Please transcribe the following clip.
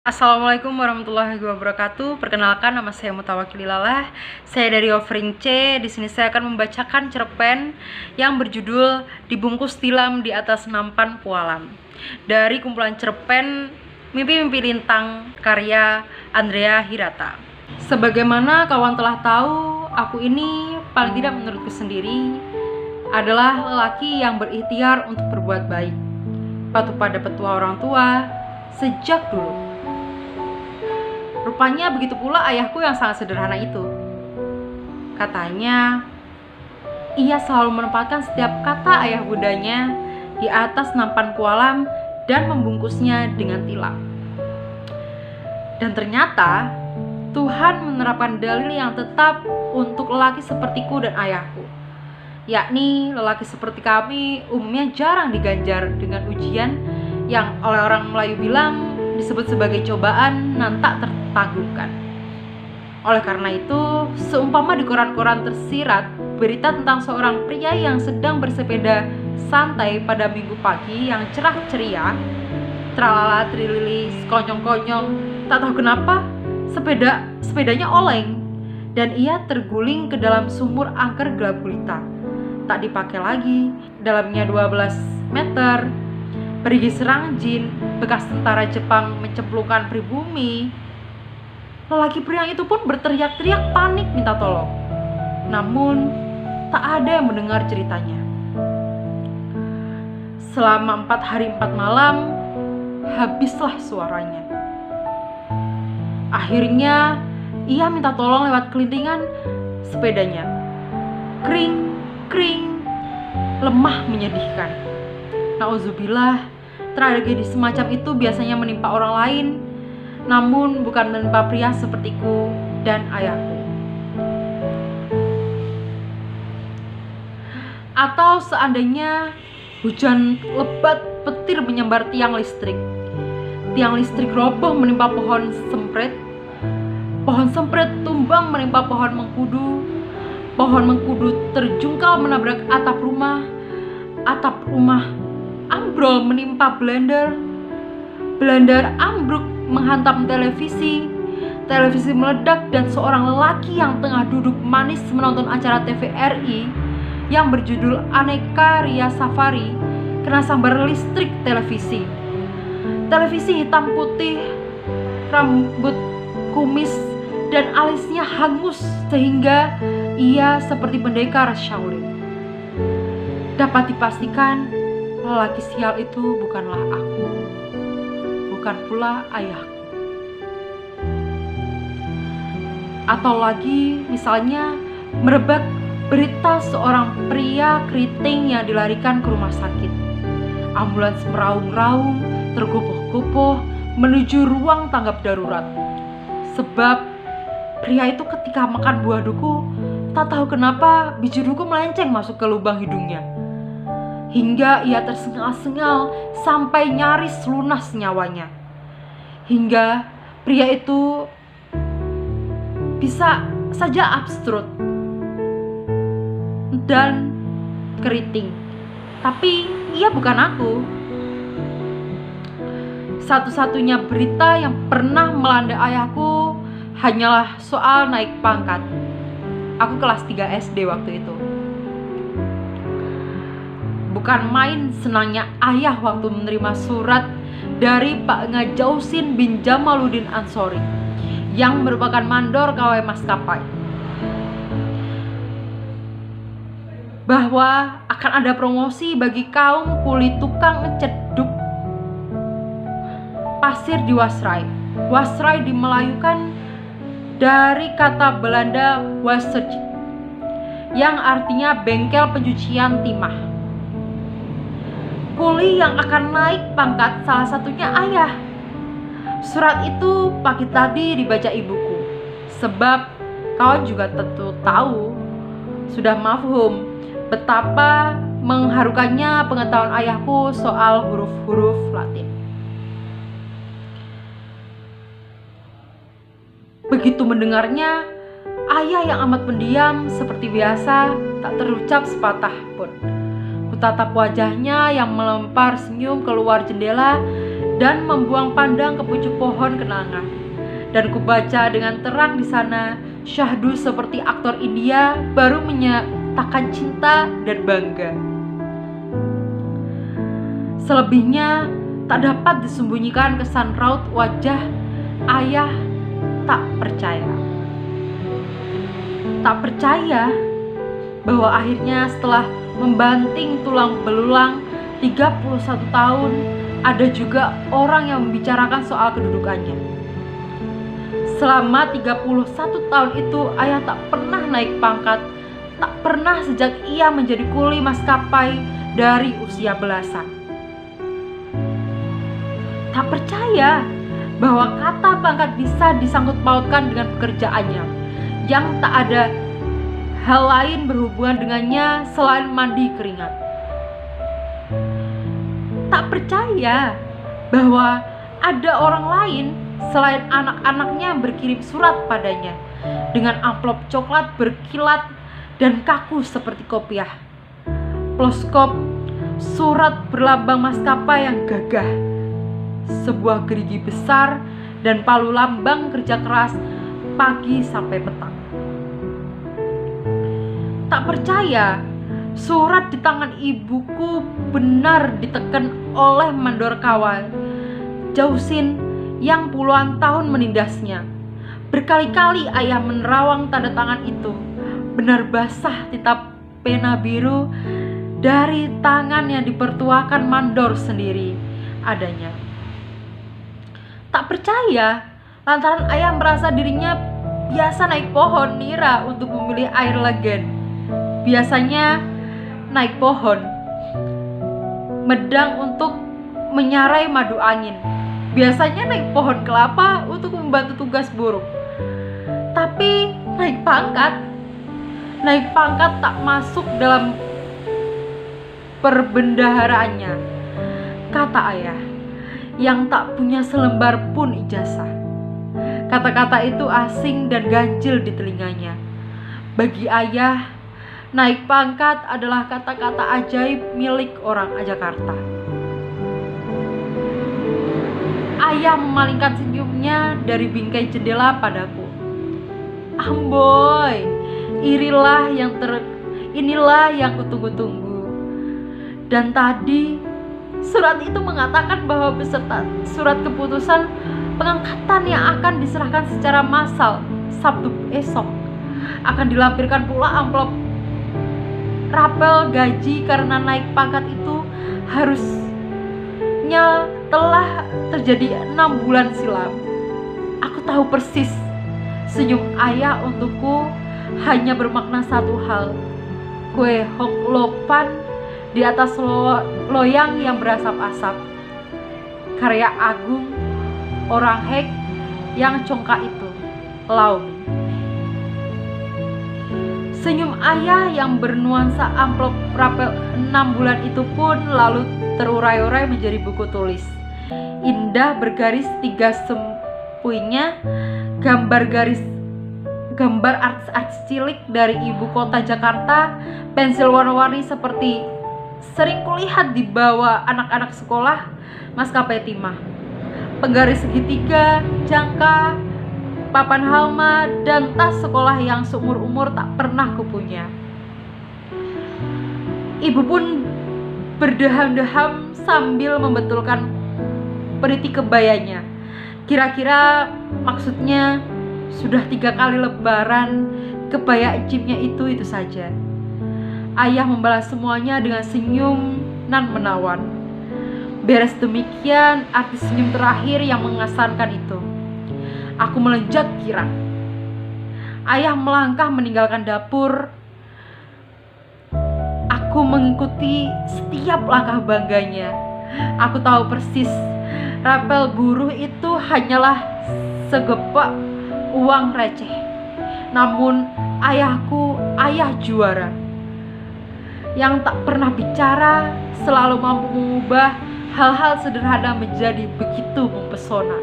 Assalamualaikum warahmatullahi wabarakatuh. Perkenalkan, nama saya Mutawakil Ilalah. Saya dari Offering C. Di sini saya akan membacakan cerpen yang berjudul Dibungkus Tilam di Atas Nampan Pualam dari kumpulan cerpen Mimpi-Mimpi Lintang karya Andrea Hirata. Sebagaimana kawan telah tahu, aku ini paling tidak menurutku sendiri adalah lelaki yang berikhtiar untuk berbuat baik, patuh pada petua orang tua sejak dulu. Rupanya begitu pula ayahku yang sangat sederhana itu. Katanya, ia selalu menempatkan setiap kata ayah bundanya di atas nampan pualam dan membungkusnya dengan tilam. Dan ternyata, Tuhan menerapkan dalil yang tetap untuk lelaki sepertiku dan ayahku. Yakni, lelaki seperti kami umumnya jarang diganjar dengan ujian yang oleh orang Melayu bilang disebut sebagai cobaan nan tak tertangguhkan. Oleh karena itu, seumpama di koran-koran tersirat berita tentang seorang pria yang sedang bersepeda santai pada minggu pagi yang cerah ceria, tralala trilili, konyong-konyong, tak tahu kenapa sepedanya oleng dan ia terguling ke dalam sumur angker gelap gulita. Tak dipakai lagi, dalamnya 12 meter. Perigi serang jin, bekas tentara Jepang mencemplungkan pribumi. Lelaki priang itu pun berteriak-teriak panik minta tolong. Namun, tak ada yang mendengar ceritanya. Selama 4 hari 4 malam, habislah suaranya. Akhirnya, ia minta tolong lewat kelintingan sepedanya. Kring, kring, lemah menyedihkan. Nauzubillah. Tragedi semacam itu biasanya menimpa orang lain, namun bukan menimpa pria sepertiku dan ayahku. Atau seandainya hujan lebat petir menyambar tiang listrik roboh menimpa pohon semprit tumbang menimpa pohon mengkudu terjungkal menabrak atap rumah ambrol menimpa blender ambruk menghantam televisi meledak dan seorang lelaki yang tengah duduk manis menonton acara TVRI yang berjudul Aneka Ria Safari kena sambar listrik televisi hitam putih, rambut kumis dan alisnya hangus sehingga ia seperti pendekar Shaolin. Dapat dipastikan lelaki sial itu bukanlah aku, bukan pula ayahku. Atau lagi misalnya merebak berita seorang pria keriting yang dilarikan ke rumah sakit. Ambulans meraung-raung, tergopoh-gopoh menuju ruang tanggap darurat. Sebab pria itu ketika makan buah duku, tak tahu kenapa biji duku melenceng masuk ke lubang hidungnya. Hingga ia tersengal-sengal sampai nyaris lunas nyawanya. Hingga pria itu bisa saja abstrut dan keriting. Tapi ia bukan aku. Satu-satunya berita yang pernah melanda ayahku hanyalah soal naik pangkat. Aku kelas 3 SD waktu itu. Bukan main senangnya ayah waktu menerima surat dari Pak Ngajausin bin Jamaluddin Ansori yang merupakan mandor KW maskapai bahwa akan ada promosi bagi kaum kuli tukang ngeceduk pasir di Wasrai. Wasrai dimelayukan dari kata Belanda wasserij yang artinya bengkel pencucian timah. Kuli yang akan naik pangkat salah satunya ayah. Surat itu pagi tadi dibaca ibuku. Sebab kawan juga tentu tahu, sudah mafhum betapa mengharukannya pengetahuan ayahku soal huruf-huruf Latin. Begitu mendengarnya, ayah yang amat pendiam seperti biasa tak terucap sepatah pun. Kutatap wajahnya yang melempar senyum keluar jendela dan membuang pandang ke pucuk pohon kenangan. Dan kubaca dengan terang di sana, syahdu seperti aktor India baru menyatakan cinta dan bangga. Selebihnya tak dapat disembunyikan kesan raut wajah ayah tak percaya. Tak percaya bahwa akhirnya setelah membanting tulang belulang 31 tahun, ada juga orang yang membicarakan soal kedudukannya. Selama 31 tahun itu ayah tak pernah naik pangkat, tak pernah sejak ia menjadi kuli maskapai dari usia belasan. Tak percaya bahwa kata pangkat bisa disangkut pautkan dengan pekerjaannya yang tak ada hal lain berhubungan dengannya selain mandi keringat. Tak percaya bahwa ada orang lain selain anak-anaknya berkirim surat padanya dengan amplop coklat berkilat dan kaku seperti kopiah, ploskop, surat berlambang maskapai yang gagah, sebuah gerigi besar, dan palu lambang kerja keras pagi sampai petang. Tak percaya surat di tangan ibuku benar ditekan oleh mandor kawal Jausin yang puluhan tahun menindasnya. Berkali-kali ayah menerawang tanda tangan itu, benar basah tinta pena biru dari tangan yang dipertuakan mandor sendiri adanya. Tak percaya lantaran ayah merasa dirinya biasa naik pohon nira untuk memilih air legen. Biasanya naik pohon medang untuk menyarai madu angin. Biasanya naik pohon kelapa untuk membantu tugas burung. Tapi naik pangkat tak masuk dalam perbendaharaannya, kata ayah yang tak punya selembar pun ijazah. Kata-kata itu asing dan ganjil di telinganya. Bagi ayah, naik pangkat adalah kata-kata ajaib milik orang Jakarta. Ayah memalingkan senyumnya dari bingkai jendela padaku. Amboy, inilah yang kutunggu-tunggu. Dan tadi surat itu mengatakan bahwa beserta surat keputusan pengangkatan yang akan diserahkan secara massal Sabtu esok akan dilampirkan pula amplop rapel gaji karena naik pangkat itu harusnya telah terjadi 6 bulan silam. Aku tahu persis senyum ayah untukku hanya bermakna satu hal. Kue hok lopan di atas loyang yang berasap-asap, karya agung orang Hek yang congkak itu, Laumi. Senyum ayah yang bernuansa amplop rapel 6 bulan itu pun lalu terurai-urai menjadi buku tulis. Indah bergaris 3 sempuinya, gambar artis-artis cilik dari ibu kota Jakarta, pensil warna-warni seperti sering kulihat di bawah anak-anak sekolah maskapai timah, penggaris segitiga, jangka, papan halma, dan tas sekolah yang seumur-umur tak pernah kupunya. Ibu pun berdeham-deham sambil membetulkan peniti kebayanya. Kira-kira maksudnya sudah 3 kali lebaran kebaya encimnya itu saja. Ayah membalas semuanya dengan senyum nan menawan. Beres demikian arti senyum terakhir yang mengesankan itu, aku melonjak girang. Ayah melangkah meninggalkan dapur. Aku mengikuti setiap langkah bangganya. Aku tahu persis rapel buruh itu hanyalah segepak uang receh. Namun ayahku, ayah juara yang tak pernah bicara, selalu mampu mengubah hal-hal sederhana menjadi begitu mempesona.